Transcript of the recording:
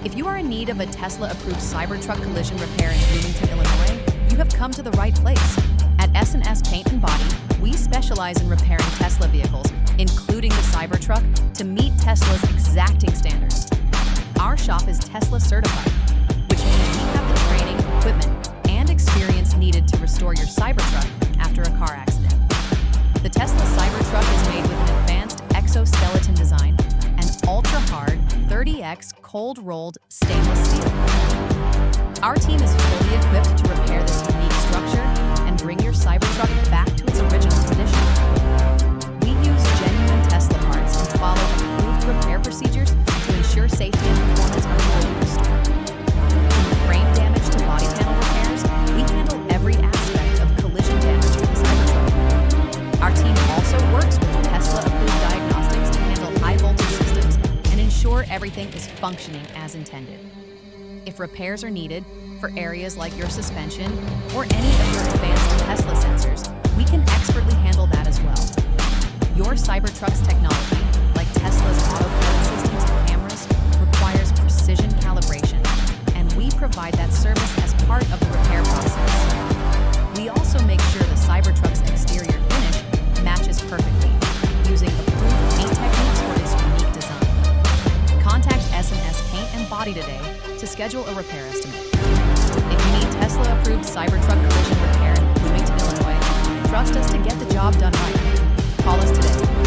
If you are in need of a Tesla-approved Cybertruck collision repair in Bloomington, Illinois, you have come to the right place. At S&S Paint Body, we specialize in repairing Tesla vehicles, including the Cybertruck, to meet Tesla's exacting standards. Our shop is Tesla certified, which means we have the training, equipment, and experience needed to restore your Cybertruck after a car accident. The Tesla Cybertruck is made with an advanced exoskeleton design and ultra-hard 30x cold-rolled stainless steel. Our team is fully equipped to repair this unique structure and bring your Cybertruck back to its original condition. We use genuine Tesla parts and follow approved repair procedures to ensure safety and performance are fully restored. From frame damage to body panel repairs, we handle every aspect of collision damage for the Cybertruck. Our team also works with Tesla-approved diagnostics to handle high-voltage systems and ensure everything is functioning as intended. If repairs are needed for areas like your suspension or any of your advanced Tesla sensors, we can expertly handle that as well. Your Cybertruck's technology, like Tesla's autopilot systems and cameras, requires precision calibration, and we provide that service as part of the repair process. We also make sure the Cybertruck's exterior finish matches perfectly, using approved paint techniques for its unique design. Contact S&S Paint Body today to schedule a repair estimate. If you need Tesla-approved Cybertruck collision repair in Bloomington, Illinois, trust us to get the job done right. Call us today.